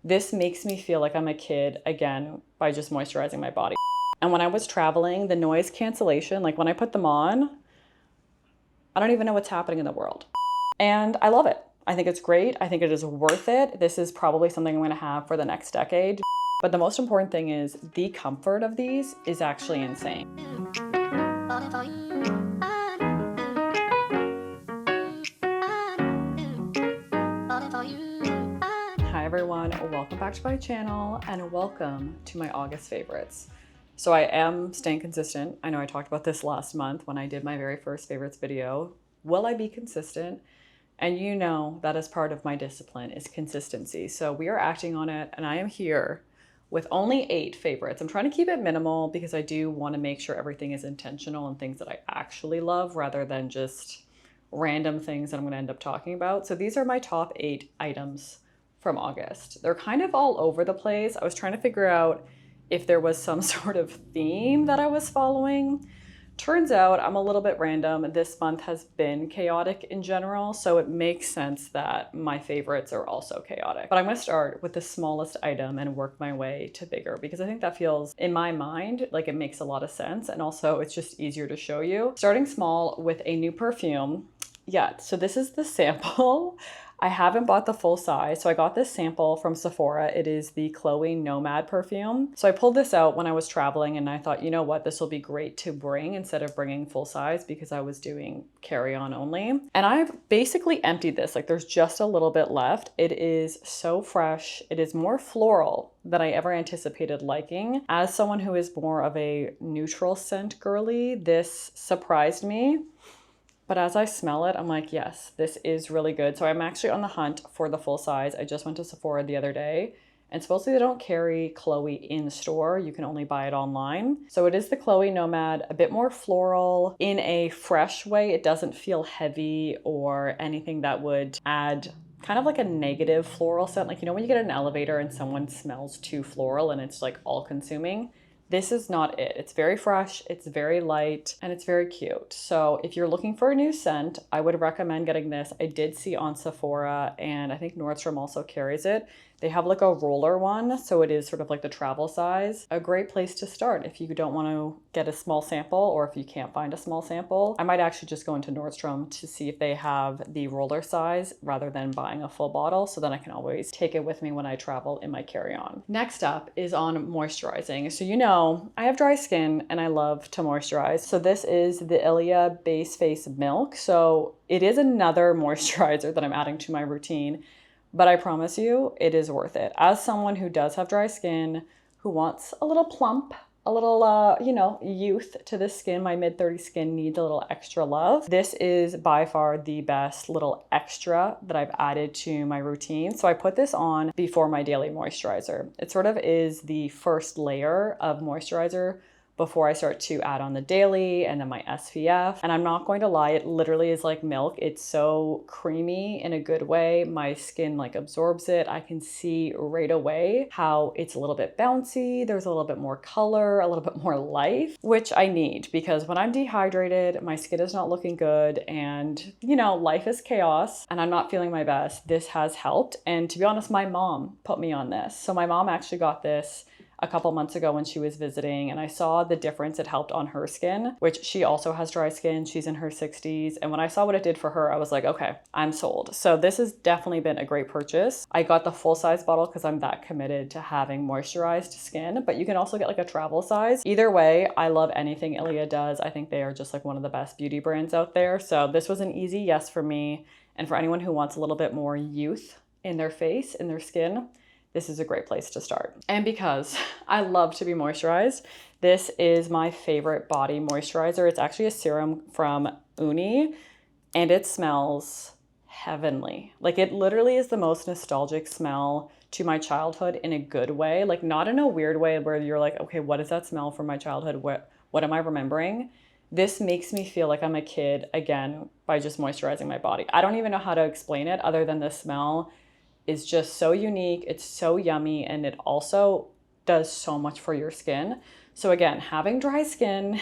This makes me feel like I'm a kid again by just moisturizing my body. And when I was traveling, the noise cancellation, like when I put them on, I don't even know what's happening in the world. And I love it. I think it's great. I think it is worth it. This is probably something I'm gonna have for the next decade. But the most important thing is the comfort of these is actually insane. Hi everyone, welcome back to my channel and welcome to my August favorites. So I am staying consistent. I know I talked about this last month when I did my very first favorites video. Will I be consistent? And you know that is part of my discipline is consistency. So we are acting on it and I am here with only 8 favorites. I'm trying to keep it minimal because I do want to make sure everything is intentional and things that I actually love rather than just random things that I'm going to end up talking about. So these are my top 8 items from August. They're kind of all over the place. I was trying to figure out if there was some sort of theme that I was following. Turns out I'm a little bit random. This month has been chaotic in general, so it makes sense that my favorites are also chaotic. But I'm gonna start with the smallest item and work my way to bigger because I think that feels, in my mind, like it makes a lot of sense, and also it's just easier to show you. Starting small with a new perfume. Yeah, so this is the sample. I haven't bought the full size, so I got this sample from Sephora. It is the Chloe Nomad perfume. So I pulled this out when I was traveling and I thought, you know what, this will be great to bring instead of bringing full size because I was doing carry-on only. And I've basically emptied this, like there's just a little bit left. It is so fresh. It is more floral than I ever anticipated liking. As someone who is more of a neutral scent girly, this surprised me. But as I smell it, I'm like, yes, this is really good. So I'm actually on the hunt for the full size. I just went to Sephora the other day and supposedly they don't carry Chloe in store. You can only buy it online. So it is the Chloe Nomad, a bit more floral in a fresh way. It doesn't feel heavy or anything that would add kind of like a negative floral scent. Like, you know, when you get in an elevator and someone smells too floral and it's like all consuming. This is not it. It's very fresh, it's very light, and it's very cute. So if you're looking for a new scent, I would recommend getting this. I did see on Sephora, and I think Nordstrom also carries it. They have like a roller one, so it is sort of like the travel size. A great place to start if you don't want to get a small sample or if you can't find a small sample. I might actually just go into Nordstrom to see if they have the roller size rather than buying a full bottle, so then I can always take it with me when I travel in my carry-on. Next up is on moisturizing. So you know, I have dry skin and I love to moisturize. So this is the Ilia Base Face Milk. So it is another moisturizer that I'm adding to my routine. But I promise you, it is worth it. As someone who does have dry skin, who wants a little plump, a little, you know, youth to the skin, my mid-30s skin needs a little extra love. This is by far the best little extra that I've added to my routine. So I put this on before my daily moisturizer. It sort of is the first layer of moisturizer before I start to add on the daily and then my SPF. And I'm not going to lie, it literally is like milk. It's so creamy in a good way. My skin like absorbs it. I can see right away how it's a little bit bouncy. There's a little bit more color, a little bit more life, which I need because when I'm dehydrated, my skin is not looking good and you know, life is chaos and I'm not feeling my best. This has helped. And to be honest, my mom put me on this. So my mom actually got this a couple months ago when she was visiting and I saw the difference it helped on her skin, which she also has dry skin. She's in her 60s. And when I saw what it did for her, I was like, okay, I'm sold. So this has definitely been a great purchase. I got the full size bottle because I'm that committed to having moisturized skin, but you can also get like a travel size. Either way, I love anything Ilia does. I think they are just like one of the best beauty brands out there. So this was an easy yes for me. And for anyone who wants a little bit more youth in their face, in their skin, this is a great place to start. And because I love to be moisturized, this is my favorite body moisturizer. It's actually a serum from Uni and it smells heavenly. Like it literally is the most nostalgic smell to my childhood in a good way. Like not in a weird way where you're like, okay, what is that smell from my childhood? What am I remembering? This makes me feel like I'm a kid again by just moisturizing my body. I don't even know how to explain it other than the smell is just so unique. It's so yummy and it also does so much for your skin. So again, having dry skin,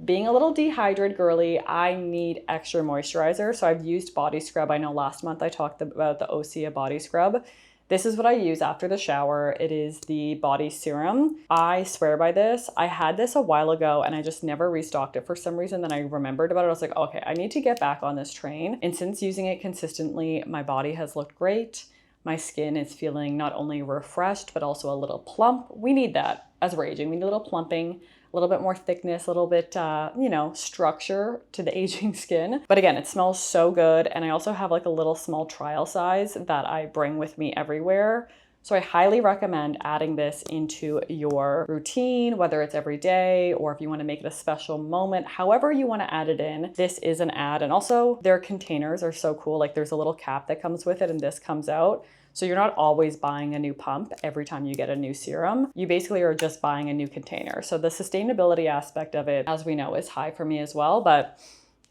being a little dehydrated girly, I need extra moisturizer. So I've used body scrub. I know last month I talked about the Osea body scrub. This is what I use after the shower. It is the body serum. I swear by this. I had this a while ago and I just never restocked it for some reason. Then I remembered about it. I was like, okay, I need to get back on this train. And since using it consistently, my body has looked great. My skin is feeling not only refreshed, but also a little plump. We need that as we're aging. We need a little plumping, a little bit more thickness, a little bit, structure to the aging skin. But again, it smells so good. And I also have like a little small trial size that I bring with me everywhere. So I highly recommend adding this into your routine, whether it's every day or if you want to make it a special moment, however you want to add it in. This is an ad. And also their containers are so cool. Like there's a little cap that comes with it and this comes out. So you're not always buying a new pump every time you get a new serum. You basically are just buying a new container. So the sustainability aspect of it, as we know, is high for me as well. But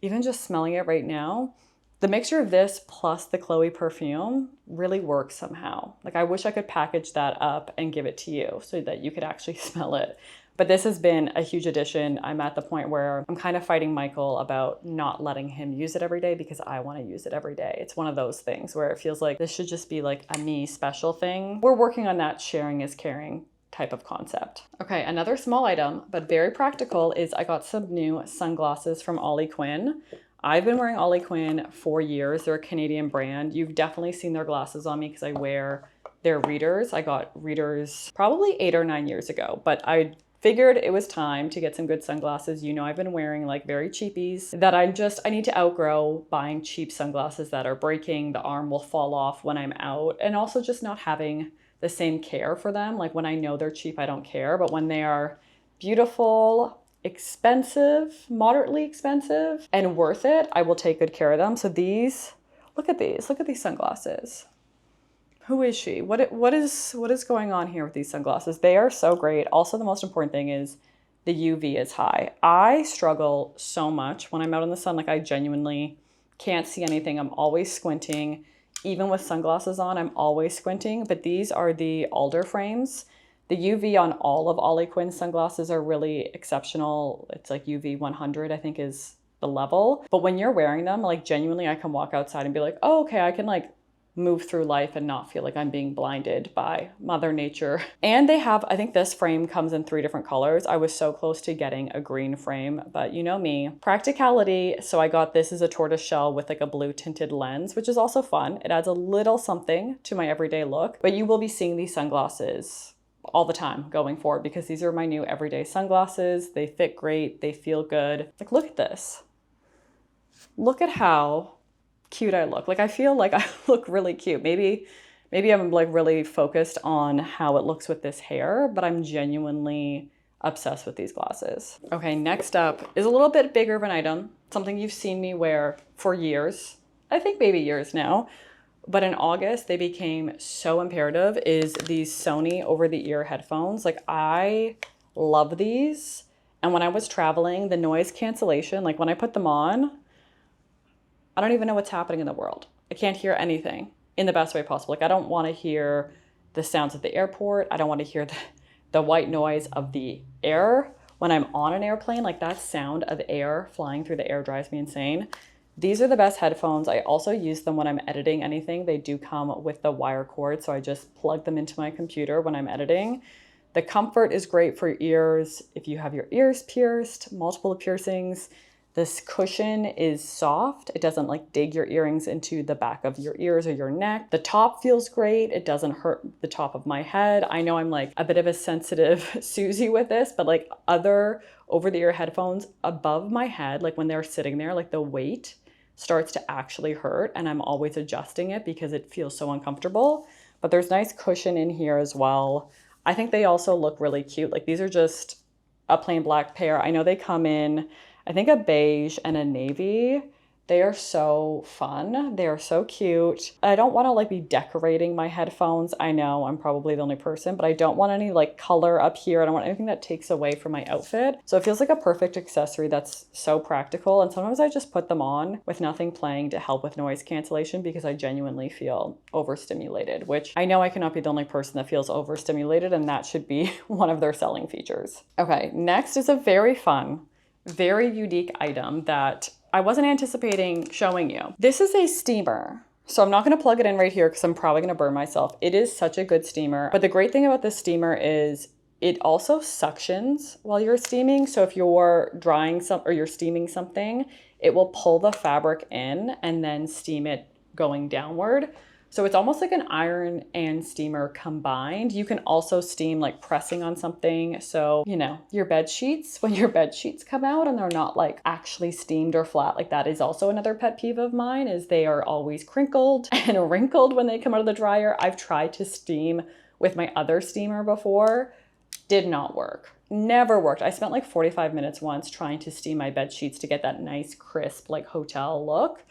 even just smelling it right now, the mixture of this plus the Chloe perfume really works somehow. Like I wish I could package that up and give it to you so that you could actually smell it. But this has been a huge addition. I'm at the point where I'm kind of fighting Michael about not letting him use it every day because I want to use it every day. It's one of those things where it feels like this should just be like a me special thing. We're working on that sharing is caring type of concept. Okay, another small item, but very practical, is I got some new sunglasses from Ollie Quinn. I've been wearing Ollie Quinn for years. They're a Canadian brand. You've definitely seen their glasses on me because I wear their readers. I got readers probably 8 or 9 years ago, but I figured it was time to get some good sunglasses. You know, I've been wearing like very cheapies that I need to outgrow buying cheap sunglasses that are breaking. The arm will fall off when I'm out, and also just not having the same care for them. Like when I know they're cheap, I don't care. But when they are beautiful, expensive, moderately expensive, and worth it, I will take good care of them. So these, look at these sunglasses. Who is she? What is going on here with these sunglasses? They are so great. Also, the most important thing is the UV is high. I struggle so much when I'm out in the sun. Like I genuinely can't see anything. I'm always squinting. Even with sunglasses on, I'm always squinting. But these are the Alder frames. The UV on all of Ollie Quinn's sunglasses are really exceptional. It's like UV 100, I think is the level. But when you're wearing them, like genuinely, I can walk outside and be like, oh, okay, I can like move through life and not feel like I'm being blinded by Mother Nature. And they have, I think this frame comes in 3 different colors. I was so close to getting a green frame, but you know me, practicality. So I got this as a tortoise shell with like a blue tinted lens, which is also fun. It adds a little something to my everyday look, but you will be seeing these sunglasses all the time going forward because these are my new everyday sunglasses. They fit great. They feel good. Like, look at this. Look at how cute I look. Like, I feel like I look really cute. Maybe I'm like really focused on how it looks with this hair, but I'm genuinely obsessed with these glasses. Okay, next up is a little bit bigger of an item, something you've seen me wear for years. I think maybe years now. But in August, they became so imperative, is these Sony over-the-ear headphones. Like, I love these. And when I was traveling, the noise cancellation, like when I put them on, I don't even know what's happening in the world. I can't hear anything in the best way possible. Like, I don't want to hear the sounds of the airport. I don't want to hear the white noise of the air when I'm on an airplane. Like, that sound of air flying through the air drives me insane. These are the best headphones. I also use them when I'm editing anything. They do come with the wire cord, so I just plug them into my computer when I'm editing. The comfort is great for ears. If you have your ears pierced, multiple piercings, this cushion is soft. It doesn't like dig your earrings into the back of your ears or your neck. The top feels great. It doesn't hurt the top of my head. I know I'm like a bit of a sensitive Susie with this, but like other over-the-ear headphones above my head, like when they're sitting there, like the weight starts to actually hurt, and I'm always adjusting it because it feels so uncomfortable. But there's nice cushion in here as well. I think they also look really cute. Like, these are just a plain black pair. I know they come in, I think, a beige and a navy. They are so fun. They are so cute. I don't want to like be decorating my headphones. I know I'm probably the only person, but I don't want any like color up here. I don't want anything that takes away from my outfit. So it feels like a perfect accessory that's so practical. And sometimes I just put them on with nothing playing to help with noise cancellation because I genuinely feel overstimulated, which I know I cannot be the only person that feels overstimulated, and that should be one of their selling features. Okay, next is a very fun, very unique item that I wasn't anticipating showing you. This is a steamer. So I'm not going to plug it in right here because I'm probably going to burn myself. It is such a good steamer. But the great thing about this steamer is it also suctions while you're steaming. So if you're drying some or you're steaming something, it will pull the fabric in and then steam it going downward. So it's almost like an iron and steamer combined. You can also steam like pressing on something. So, you know, your bed sheets, when your bed sheets come out and they're not like actually steamed or flat, like that is also another pet peeve of mine, is they are always crinkled and wrinkled when they come out of the dryer. I've tried to steam with my other steamer before, did not work. Never worked. I spent like 45 minutes once trying to steam my bed sheets to get that nice crisp like hotel look.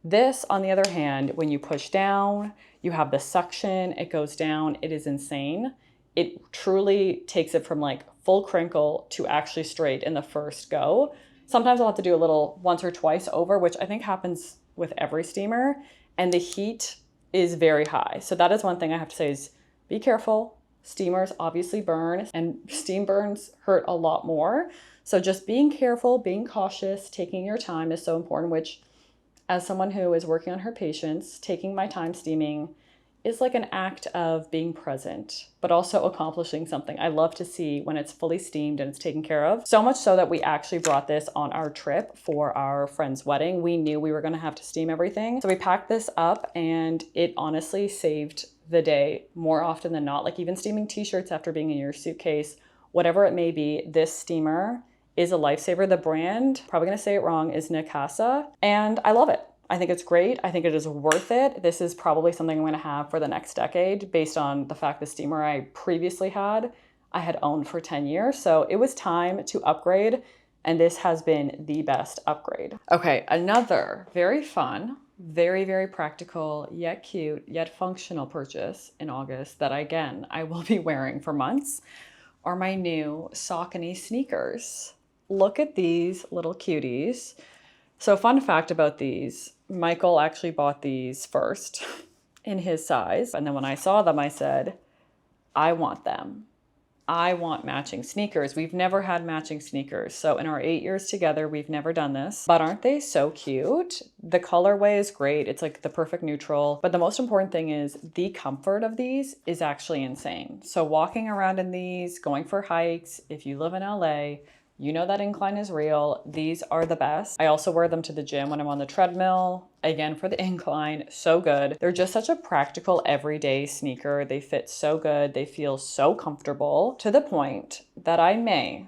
This, on the other hand, when you push down, you have the suction, it goes down, it is insane. It truly takes it from like full crinkle to actually straight in the first go. Sometimes I'll have to do a little once or twice over, which I think happens with every steamer, and the heat is very high. So that is one thing I have to say is be careful. Steamers obviously burn, and steam burns hurt a lot more. So just being careful, being cautious, taking your time is so important, which as someone who is working on her patients, taking my time steaming is like an act of being present, but also accomplishing something. I love to see when it's fully steamed and it's taken care of. So much so that we actually brought this on our trip for our friend's wedding. We knew we were gonna have to steam everything. So we packed this up and it honestly saved the day more often than not. Like even steaming t-shirts after being in your suitcase, whatever it may be, this steamer is a lifesaver. The brand, probably gonna say it wrong, is Nikasa, and I love it. I think it's great. I think it is worth it. This is probably something I'm gonna have for the next decade based on the fact the steamer I previously had, I had owned for 10 years. So it was time to upgrade, and this has been the best upgrade. Okay, another very fun, very, very practical, yet cute, yet functional purchase in August that I will be wearing for months are my new Saucony sneakers. Look at these little cuties. So fun fact about these, Michael actually bought these first in his size. And then when I saw them, I said, I want them. I want matching sneakers. We've never had matching sneakers. So in our 8 years together, we've never done this, but aren't they so cute? The colorway is great. It's like the perfect neutral, but the most important thing is the comfort of these is actually insane. So walking around in these, going for hikes, if you live in LA, you know that incline is real. These are the best. I also wear them to the gym when I'm on the treadmill. Again, for the incline, so good. They're just such a practical everyday sneaker. They fit so good. They feel so comfortable to the point that I may,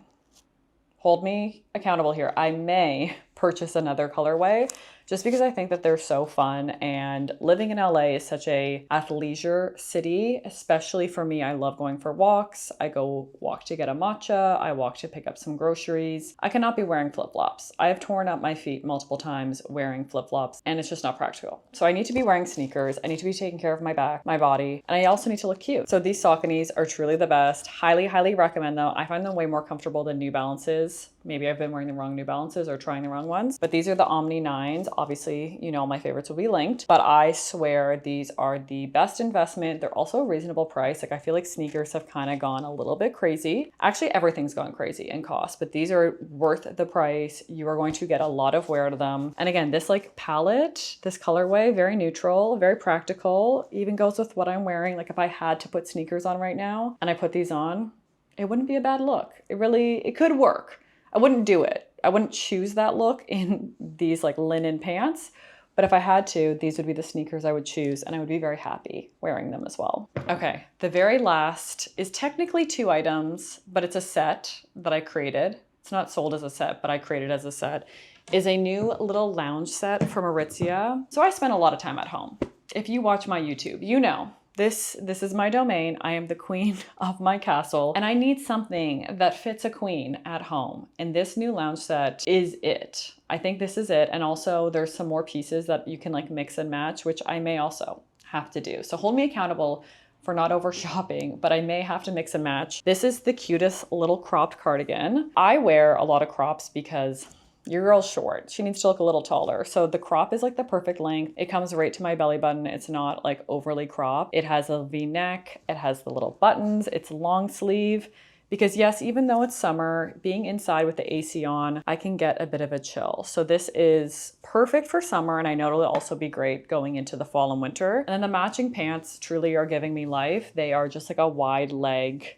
hold me accountable here, I may purchase another colorway just because I think that they're so fun. And living in LA is such a athleisure city, especially for me. I love going for walks. I go walk to get a matcha. I walk to pick up some groceries. I cannot be wearing flip-flops. I have torn up my feet multiple times wearing flip-flops, and it's just not practical. So I need to be wearing sneakers. I need to be taking care of my back, my body, and I also need to look cute. So these Sauconys are truly the best. Highly, highly recommend them. I find them way more comfortable than New Balances. Maybe I've been wearing the wrong New Balances or trying the wrong ones, but these are the Omni 9s. Obviously, you know, my favorites will be linked, but I swear these are the best investment. They're also a reasonable price. Like I feel like sneakers have kind of gone a little bit crazy. Actually, everything's gone crazy in cost, but these are worth the price. You are going to get a lot of wear to them. And again, this like palette, this colorway, very neutral, very practical, even goes with what I'm wearing. Like if I had to put sneakers on right now and I put these on, it wouldn't be a bad look. It could work. I wouldn't do it. I wouldn't choose that look in these like linen pants, but if I had to, these would be the sneakers I would choose, and I would be very happy wearing them as well. Okay, the very last is technically 2 items, but it's a set that I created. It's not sold as a set, but I created as a set, is a new little lounge set from Aritzia. So I spend a lot of time at home. If you watch my YouTube, you know, this is my domain. I am the queen of my castle, and I need something that fits a queen at home. And this new lounge set is it. I think this is it. And also there's some more pieces that you can like mix and match, which I may also have to do. So hold me accountable for not over shopping, but I may have to mix and match. This is the cutest little cropped cardigan. I wear a lot of crops because your girl's short. She needs to look a little taller. So the crop is like the perfect length. It comes right to my belly button. It's not like overly cropped. It has a V-neck. It has the little buttons. It's long sleeve. Because yes, even though it's summer, being inside with the AC on, I can get a bit of a chill. So this is perfect for summer, and I know it'll also be great going into the fall and winter. And then the matching pants truly are giving me life. They are just like a wide leg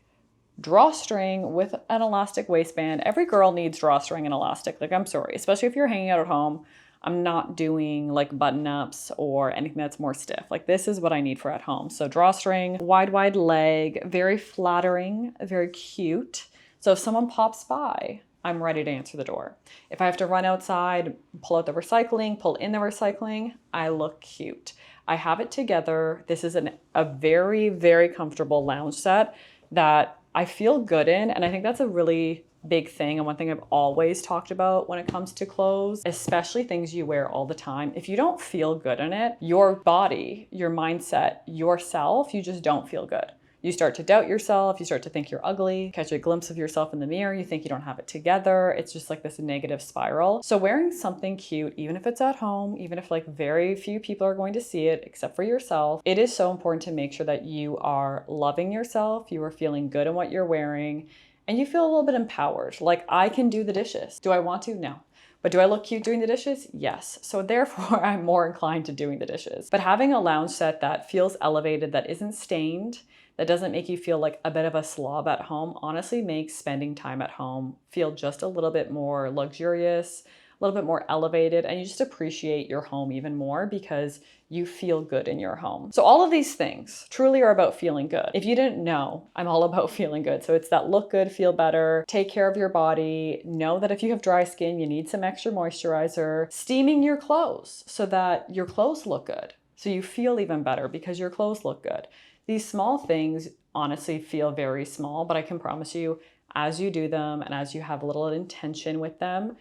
drawstring with an elastic waistband. Every girl needs drawstring and elastic. Like, I'm sorry, especially if you're hanging out at home. I'm not doing like button ups or anything that's more stiff. Like, this is what I need for at home. So drawstring, wide leg, very flattering, very cute. So if someone pops by, I'm ready to answer the door. If I have to run outside, pull out the recycling, pull in the recycling, I look cute. I have it together. This is a very, very comfortable lounge set that I feel good in. And I think that's a really big thing, and one thing I've always talked about when it comes to clothes, especially things you wear all the time. If you don't feel good in it, your body, your mindset, yourself, you just don't feel good. You start to doubt yourself, you start to think you're ugly, catch a glimpse of yourself in the mirror, you think you don't have it together. It's just like this negative spiral. So wearing something cute, even if it's at home, even if like very few people are going to see it except for yourself, it is so important to make sure that you are loving yourself, you are feeling good in what you're wearing, and you feel a little bit empowered. Like, I can do the dishes. Do I want to? No. But do I look cute doing the dishes? Yes. So therefore, I'm more inclined to doing the dishes. But having a lounge set that feels elevated, that isn't stained, that doesn't make you feel like a bit of a slob at home, honestly makes spending time at home feel just a little bit more luxurious, a little bit more elevated, and you just appreciate your home even more because you feel good in your home. So all of these things truly are about feeling good. If you didn't know, I'm all about feeling good. So it's that look good, feel better, take care of your body, know that if you have dry skin, you need some extra moisturizer, steaming your clothes so that your clothes look good. So you feel even better because your clothes look good. These small things honestly feel very small, but I can promise you, as you do them and as you have a little intention with them,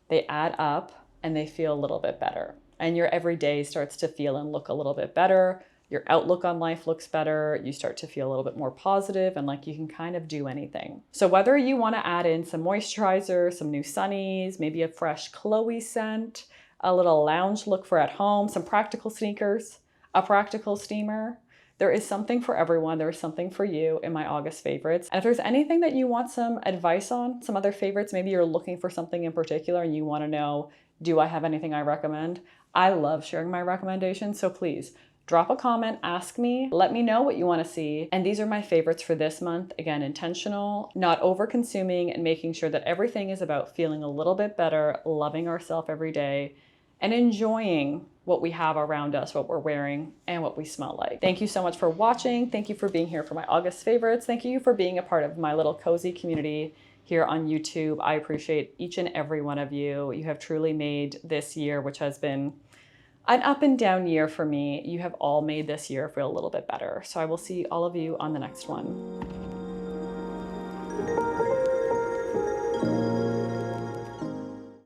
they add up and they feel a little bit better. And your everyday starts to feel and look a little bit better. Your outlook on life looks better. You start to feel a little bit more positive and like you can kind of do anything. So whether you want to add in some moisturizer, some new sunnies, maybe a fresh Chloe scent, a little lounge look for at home, some practical sneakers, a practical steamer, there is something for everyone. There is something for you in my August favorites. And if there's anything that you want some advice on, some other favorites, maybe you're looking for something in particular and you want to know, do I have anything I recommend? I love sharing my recommendations. So please drop a comment, ask me, let me know what you want to see. And these are my favorites for this month. Again, intentional, not over consuming, and making sure that everything is about feeling a little bit better, loving ourselves every day, and enjoying what we have around us, what we're wearing, and what we smell like. Thank you so much for watching. Thank you for being here for my August favorites. Thank you for being a part of my little cozy community here on YouTube. I appreciate each and every one of you. You have truly made this year, which has been an up and down year for me, you have all made this year feel a little bit better. So I will see all of you on the next one.